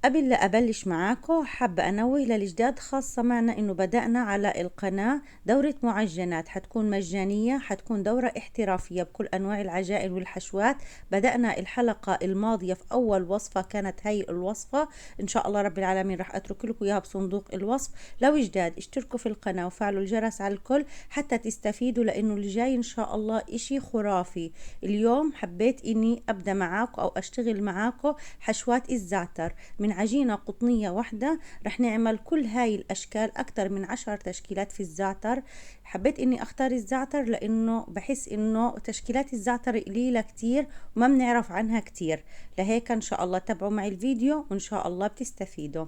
قبل لا أبلش معاكم حابة أنوه للجداد خاصة معنا إنه بدأنا على القناة دورة معجنات، حتكون مجانية، حتكون دورة احترافية بكل أنواع العجائن والحشوات. بدأنا الحلقة الماضية في أول وصفة، كانت هاي الوصفة. إن شاء الله رب العالمين راح أترك لكم إياها بصندوق الوصف. لو جداد اشتركوا في القناة وفعلوا الجرس على الكل حتى تستفيدوا، لأنه اللي جاي إن شاء الله إشي خرافي. اليوم حبيت إني أبدأ معاكم أو أشتغل معاكم حشوات الزعتر من عجينة قطنية واحدة. رح نعمل كل هاي الأشكال، أكتر من 10 تشكيلات في الزعتر. حبيت إني أختار الزعتر لأنه بحس إنه تشكيلات الزعتر قليلة كتير وما بنعرف عنها كتير، لهيك إن شاء الله تابعوا معي الفيديو وإن شاء الله بتستفيدوا.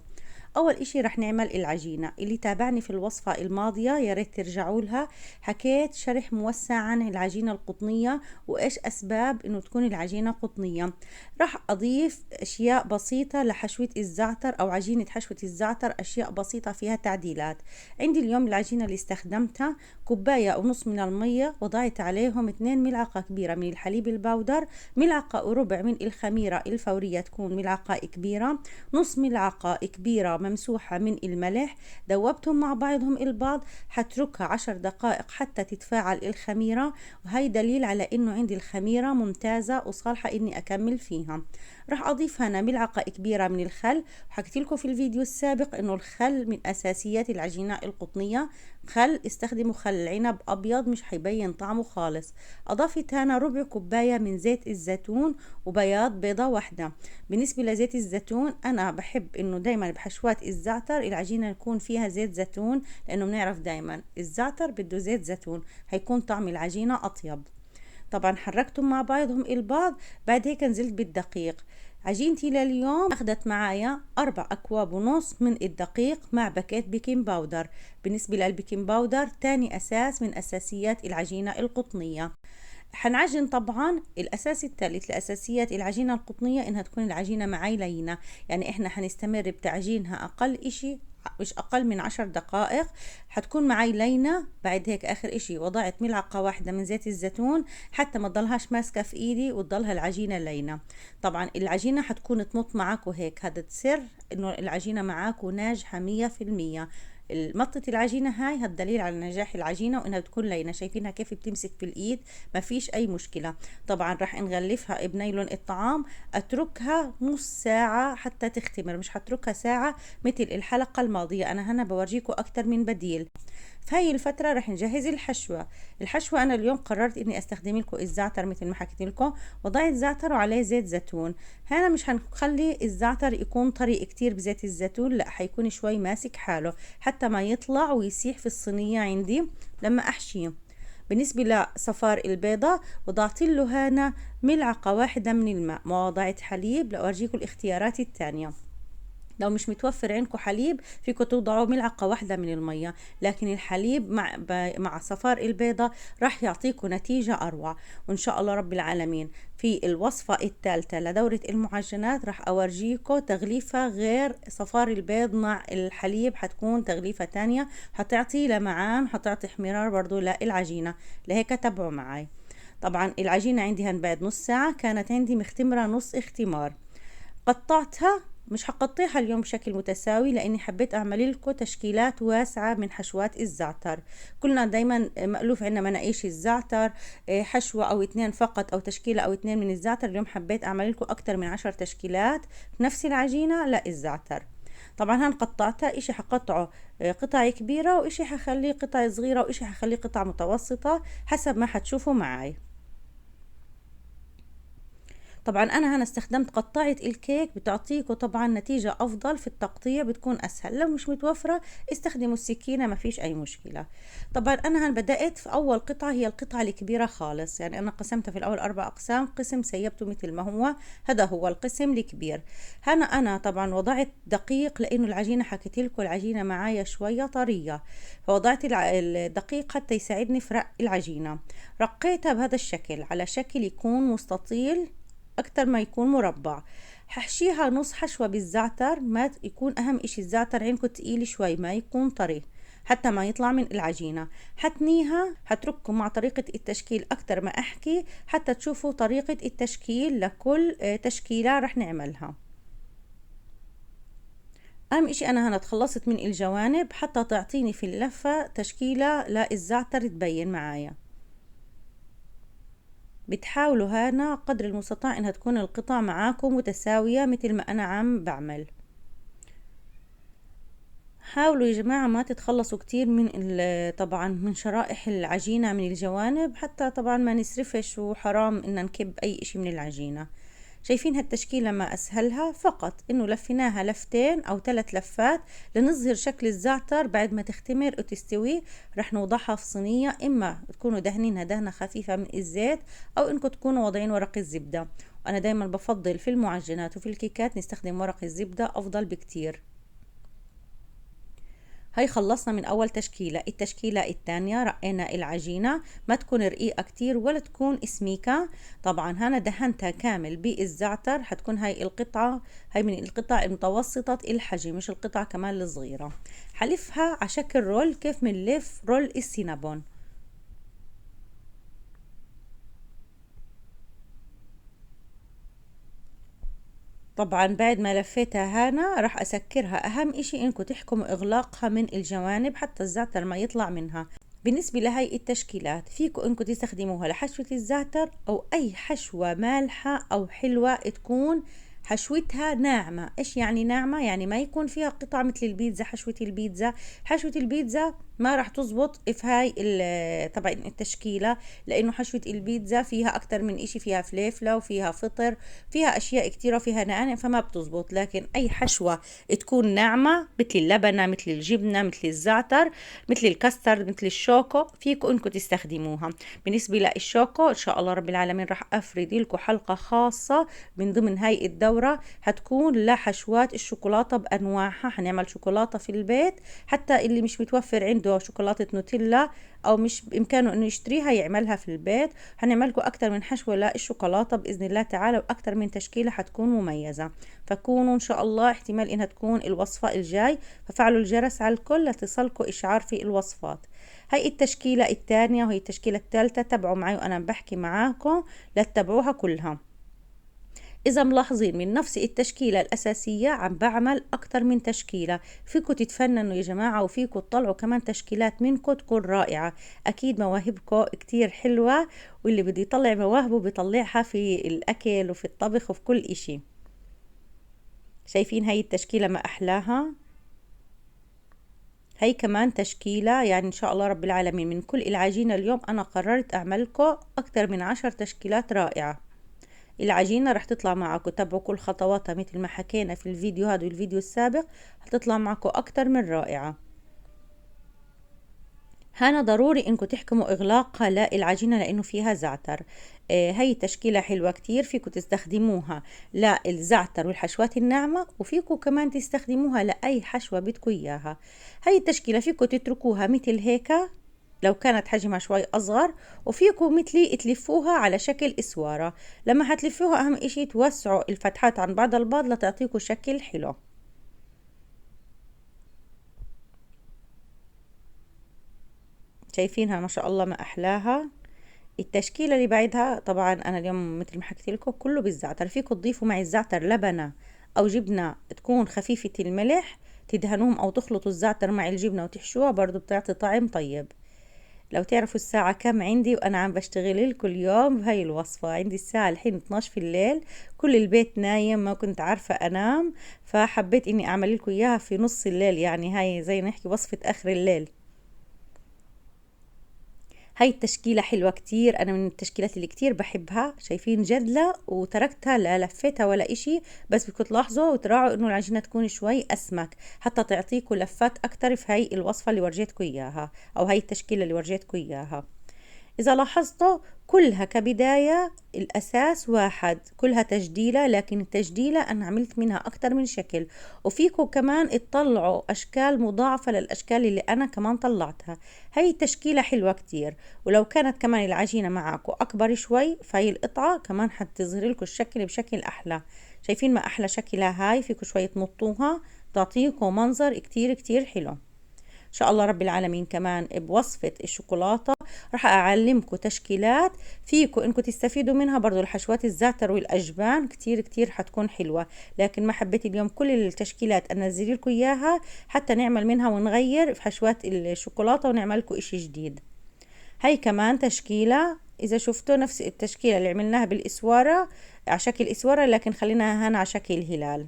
اول اشي رح نعمل العجينة. اللي تابعني في الوصفة الماضية يا ريت ترجعوا لها، حكيت شرح موسع عن العجينة القطنية وايش اسباب انه تكون العجينة قطنية. راح اضيف اشياء بسيطة لحشوة الزعتر او عجينة حشوة الزعتر، اشياء بسيطة فيها تعديلات. عندي اليوم العجينة اللي استخدمتها كوباية ونص من المية، وضعت عليهم 2 ملعقة كبيرة من الحليب البودر، ملعقة وربع من الخميرة الفورية تكون ملعقة كبيرة، نص ملعقة كبيرة ممسوحة من الملح. دوبتهم مع بعضهم البعض، حتركها 10 دقائق حتى تتفاعل الخميرة، وهي دليل على انه عندي الخميرة ممتازة وصالحة اني اكمل فيها. راح اضيف هنا ملعقة كبيرة من الخل، وحكيت لكم في الفيديو السابق انه الخل من اساسيات العجينة القطنية. خل استخدموا خل عنب ابيض مش حيبين طعمه خالص. اضفت هنا ربع كوباية من زيت الزيتون وبياض بيضة واحدة. بالنسبة لزيت الزيتون انا بحب انه دايما بحشوات الزعتر العجينة يكون فيها زيت زيتون، لانه بنعرف دايما الزعتر بده زيت زيتون، هيكون طعم العجينة اطيب. طبعا حركتهم مع بعضهم البعض. بعد هيك نزلت بالدقيق. عجينتي لليوم اخذت معايا 4 أكواب ونص من الدقيق مع باكيت بيكنج باودر. بالنسبة للبيكنج باودر تاني اساس من اساسيات العجينة القطنية. حنعجن طبعا. الاساس الثالث لاساسيات العجينه القطنيه انها تكون العجينه معي لينه، يعني احنا حنستمر بتعجينها اقل اشي مش اقل من 10 دقائق، حتكون معي لينه. بعد هيك اخر اشي وضعت ملعقه واحده من زيت الزيتون حتى ما تضلهاش ماسكه في ايدي وتضلها العجينه لينه. طبعا العجينه حتكون تمط معاكو هيك، هذا السر انه العجينه معاكو ناجحه 100%. مطة العجينة هاي هالدليل على نجاح العجينة وانها بتكون لينة. شايفينها كيف بتمسك في الايد، ما فيش اي مشكلة. طبعا راح نغلفها بنايلون الطعام، اتركها نص ساعة حتى تختمر، مش هتركها ساعة مثل الحلقة الماضية. انا هنا بورجيكم اكتر من بديل. في هاي الفترة رح نجهز الحشوة أنا اليوم قررت إني أستخدم لكم الزعتر مثل ما حكيت لكم، وضعت زعتر وعليه زيت زيتون. هنا مش هنخلي الزعتر يكون طري كتير بزيت الزيتون، لا حيكون شوي ماسك حاله حتى ما يطلع ويسيح في الصينية عندي لما أحشيه. بالنسبة لصفار البيضة وضعت له هنا ملعقة واحدة من الماء، ما وضعت حليب. لأورجيكم الاختيارات التانية. لو مش متوفر عندكم حليب فيكم توضعوا ملعقة واحدة من المية، لكن الحليب مع صفار البيضة راح يعطيكم نتيجة أروع. وإن شاء الله رب العالمين في الوصفة الثالثة لدورة المعجنات راح أورجيكم تغليفة غير صفار البيض مع الحليب، حتكون تغليفة تانية حتعطي لمعان، حتعطي احمرار برضو للعجينة، لهيك تابعوا معي. طبعا العجينة عندي هنبعد نص ساعة، كانت عندي مختمرة نص اختمار. قطعتها، مش هقطعها اليوم بشكل متساوي لاني حبيت اعمل لكم تشكيلات واسعة من حشوات الزعتر. كلنا دايما مألوف عندنا مناقيش الزعتر، حشوة او اتنين فقط او تشكيلة او اتنين من الزعتر. اليوم حبيت اعمل لكم اكتر من 10 تشكيلات في نفس العجينة للزعتر. طبعا قطعتها، اشي حقطعه قطع كبيرة، واشي حخليه قطع صغيرة، واشي حخليه قطع متوسطة حسب ما حتشوفوا معي. طبعا انا هنا استخدمت قطاعة الكيك، بتعطيكم طبعا نتيجة افضل في التقطيع، بتكون اسهل. لو مش متوفرة استخدموا السكينة، ما فيش اي مشكلة. طبعا انا هنا بدأت في اول قطعة، هي القطعة الكبيرة خالص، يعني انا قسمتها في الاول 4 اقسام، قسم سيبته مثل ما هو، هذا هو القسم الكبير. هنا انا طبعا وضعت دقيق لانه العجينة حكيت لكم العجينة معايا شوية طرية، فوضعت الدقيق حتى يساعدني في رق العجينة. رقيتها بهذا الشكل، على شكل يكون مستطيل اكتر ما يكون مربع. هحشيها نص حشوة بالزعتر، ما يكون اهم اشي الزعتر عندكم تقيل شوي، ما يكون طري حتى ما يطلع من العجينة. حتنيها، حترككم مع طريقة التشكيل اكتر ما احكي حتى تشوفوا طريقة التشكيل لكل تشكيلة رح نعملها. اهم اشي انا هنا تخلصت من الجوانب حتى تعطيني في اللفة تشكيلة للزعتر تبين معايا. بتحاولوا هنا قدر المستطاع انها تكون القطع معاكم متساوية مثل ما انا عم بعمل. حاولوا يا جماعة ما تتخلصوا كتير من طبعا من شرائح العجينة من الجوانب، حتى طبعا ما نسرفش وحرام ان نكب اي اشي من العجينة. شايفين هالتشكيلة ما اسهلها؟ فقط انه لفيناها لفتين او 3 لفات لنظهر شكل الزعتر. بعد ما تختمر وتستوي رح نوضعها في صينية، اما تكونوا دهنينها دهنة خفيفة من الزيت او انكم تكونوا واضعين ورق الزبدة. وانا دايما بفضل في المعجنات وفي الكيكات نستخدم ورق الزبدة افضل بكتير. هاي خلصنا من اول تشكيلة. التشكيلة الثانية رقينا العجينة ما تكون رقيقة كتير ولا تكون سميكة. طبعا هنا دهنتها كامل بالزعتر، حتكون هاي القطعة، هاي من القطع المتوسطة الحجم مش القطع كمان الصغيرة. حلفها على شكل رول كيف منلف رول السينابون. طبعا بعد ما لفيتها هنا راح اسكرها. اهم اشي انكم تحكموا اغلاقها من الجوانب حتى الزعتر ما يطلع منها. بالنسبة لهي التشكيلات فيكم انكم تستخدموها لحشوة الزعتر او اي حشوة مالحة او حلوة تكون حشوتها ناعمة. ايش يعني ناعمة؟ يعني ما يكون فيها قطع مثل البيتزا. حشوة البيتزا، حشوة البيتزا ما راح تزبط في هاي طبعا التشكيلة، لانه حشوة البيتزا فيها اكتر من اشي، فيها فليفلة وفيها فطر، فيها اشياء كتيرة، فيها نعناع، فما بتزبط. لكن اي حشوة تكون ناعمة مثل اللبنة مثل الجبنة مثل الزعتر مثل الكاسترد مثل الشوكو فيكم انكم تستخدموها. بالنسبة للشوكو ان شاء الله رب العالمين راح افرد لكم حلقة خاصة من ضمن هاي الدورة، هتكون لحشوات الشوكولاتة بانواعها. حنعمل شوكولاتة في البيت، حتى اللي مش متوفر عنده شوكولاتة نوتيلا او مش بامكانه انه يشتريها يعملها في البيت. هنعمل لكم اكتر من حشوة للشوكولاتة باذن الله تعالى، واكتر من تشكيلة حتكون مميزة. فكونوا ان شاء الله احتمال انها تكون الوصفة الجاي، ففعلوا الجرس على الكل لتصلكوا اشعار في الوصفات. هاي التشكيلة الثانية وهي التشكيلة الثالثة، تابعوا معي وانا بحكي معاكم لتتابعوها كلها. إذا ملاحظين من نفس التشكيلة الأساسية عم بعمل أكتر من تشكيلة. فيكم تتفننوا يا جماعة، وفيكم تطلعوا كمان تشكيلات منكم تكون رائعة. أكيد مواهبكم كتير حلوة، واللي بده يطلع مواهبه بيطلعها في الأكل وفي الطبخ وفي كل إشي. شايفين هاي التشكيلة ما أحلاها؟ هي كمان تشكيلة، يعني إن شاء الله رب العالمين من كل العجينة اليوم أنا قررت أعملكم أكتر من 10 تشكيلات رائعة. العجينة رح تطلع معكم، تابعوا كل خطواتها مثل ما حكينا في الفيديو هذا والفيديو السابق، هتطلع معكم أكتر من رائعة. هنا ضروري انكم تحكموا اغلاقها للعجينة لانه فيها زعتر. هي تشكيلة حلوة كتير، فيكم تستخدموها للزعتر والحشوات الناعمة، وفيكم كمان تستخدموها لأي حشوة بدكم اياها. هي التشكيلة فيكم تتركوها مثل هيك لو كانت حجمها شوي أصغر، وفيكم مثلي تلفوها على شكل إسوارة. لما هتلفوها أهم إشي توسعوا الفتحات عن بعض البعض لتعطيكم شكل حلو. شايفينها ما شاء الله ما أحلاها. التشكيلة اللي بعدها طبعا أنا اليوم مثل ما حكيت لكم كله بالزعتر. فيكم تضيفوا مع الزعتر لبنة أو جبنة تكون خفيفة الملح، تدهنوهم أو تخلطوا الزعتر مع الجبنة وتحشوها، برضو بتعطي طعم طيب. لو تعرفوا الساعة كم عندي وأنا عم بشتغل لكم اليوم بهاي الوصفة، عندي الساعة الحين 12 في الليل، كل البيت نايم، ما كنت عارفة أنام، فحبيت إني أعمل لكم إياها في نص الليل، يعني هاي زي نحكي وصفة آخر الليل. هاي التشكيلة حلوة كتير، أنا من التشكيلات اللي كتير بحبها. شايفين جدلة وتركتها لا لفيتها ولا إشي، بس بدكم تلاحظوا وتراعوا إنه العجينة تكون شوي أسمك حتى تعطيكم لفات أكتر في هاي الوصفة اللي ورجيتكم إياها، أو هاي التشكيلة اللي ورجيتكم إياها. إذا لاحظتوا كلها كبداية الأساس واحد، كلها تجديلة، لكن التجديلة أنا عملت منها أكتر من شكل، وفيكم كمان تطلعوا أشكال مضاعفة للأشكال اللي أنا كمان طلعتها. هاي التشكيلة حلوة كتير، ولو كانت كمان العجينة معكم أكبر شوي فهي القطعة كمان حتظهر لكم الشكل بشكل أحلى. شايفين ما أحلى شكلها؟ هاي فيكم شوية تمطوها تعطيكم منظر كتير كتير حلو. شاء الله رب العالمين كمان بوصفة الشوكولاتة راح أعلمكم تشكيلات فيكم إنكم تستفيدوا منها. برضو الحشوات الزعتر والأجبان كتير كتير حتكون حلوة، لكن ما حبيت اليوم كل التشكيلات أنزل لكم إياها حتى نعمل منها ونغير في حشوات الشوكولاتة ونعمل لكم إشي جديد. هاي كمان تشكيلة، إذا شفتوا نفس التشكيلة اللي عملناها بالإسوارة على شكل إسوارة، لكن خلينا هنا على شكل هلال.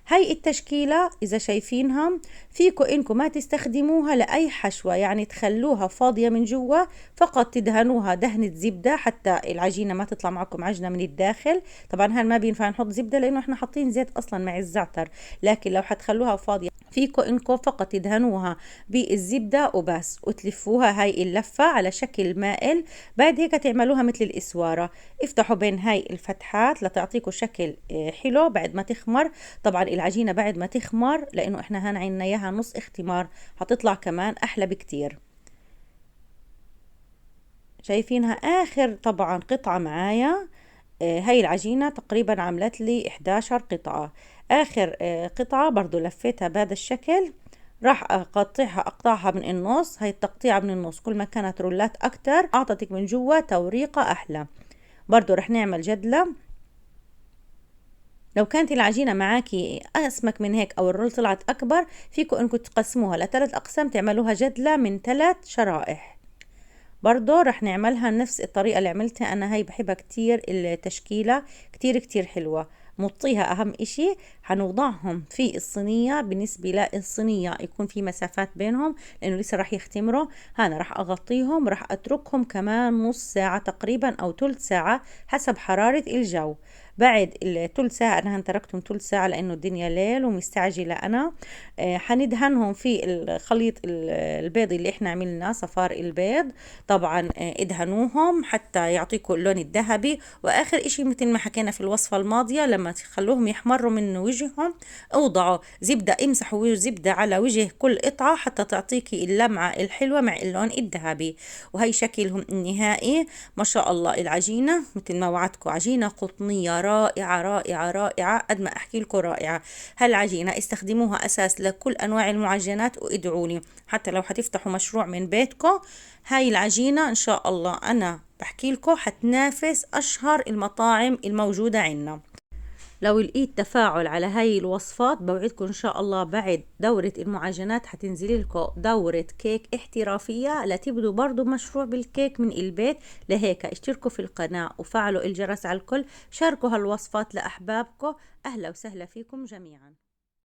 هاي التشكيلة إذا شايفينها فيكو إنكم ما تستخدموها لأي حشوة، يعني تخلوها فاضية من جوا، فقط تدهنوها دهنة زبدة حتى العجينة ما تطلع معكم عجنة من الداخل. طبعا هان ما بينفع نحط زبدة لأنه احنا حاطين زيت أصلا مع الزعتر، لكن لو حتخلوها فاضية فيكو إنكم فقط تدهنوها بالزبدة وبس، وتلفوها هاي اللفة على شكل مائل. بعد هيك تعملوها مثل الإسوارة، افتحوا بين هاي الفتحات لتعطيكم شكل حلو بعد ما تخمر. طبعا العجينة بعد ما تخمر، لأنه احنا هان عنا إياها نص اختمار، هتطلع كمان أحلى بكتير. شايفينها آخر طبعا قطعة معايا. هاي العجينة تقريبا عملت لي 11 قطعة. آخر قطعة برضو لفيتها بهذا الشكل، راح أقطعها من النص. هاي التقطيعة من النص كل ما كانت رولات أكتر أعطتك من جوا توريقة أحلى. برضو رح نعمل جدلة. لو كانت العجينة معاكي أسمك من هيك أو الرول طلعت أكبر، فيكم إنكم تقسموها ل3 أقسام، تعملوها جدلة من 3 شرائح. برضو رح نعملها نفس الطريقة اللي عملتها أنا. هاي بحبها كتير التشكيلة، كتير كتير حلوة. مطيها أهم إشي حنوضعهم في الصينية، بالنسبة للصينية يكون في مسافات بينهم لأنه لسه رح يختمروا. هنا رح أغطيهم، رح أتركهم كمان نص ساعة تقريبا أو 3 ساعة حسب حرارة الجو. بعد ال3 ساعة أنا تركتهم 3 ساعة لأنه الدنيا ليل ومستعجلة أنا. حندهنهم في الخليط البيض اللي احنا عملناه، صفار البيض. طبعا ادهنوهم حتى يعطيكم اللون الذهبي. واخر اشي مثل ما حكينا في الوصفة الماضية، لما تخلوهم يحمروا من وجههم اوضعوا زبدة، امسحوا زبدة على وجه كل قطعة حتى تعطيكي اللمعة الحلوة مع اللون الذهبي. وهي شكلهم النهائي. ما شاء الله العجينة مثل ما وعدتكم عجينة قطنية رائعة رائعة رائعة، قد ما احكي لكم رائعة. هالعجينة استخدموها اساس لكل انواع المعجنات، وادعوني حتى لو حتفتحوا مشروع من بيتكم. هاي العجينة ان شاء الله انا بحكي لكم حتنافس اشهر المطاعم الموجودة عندنا. لو لقيت تفاعل على هاي الوصفات بوعدكم ان شاء الله بعد دورة المعجنات حتنزل لكم دورة كيك احترافية لتبدوا برضو مشروع بالكيك من البيت. لهيك اشتركوا في القناة وفعلوا الجرس على الكل، شاركوا هالوصفات لأحبابكم. أهلا وسهلا فيكم جميعا.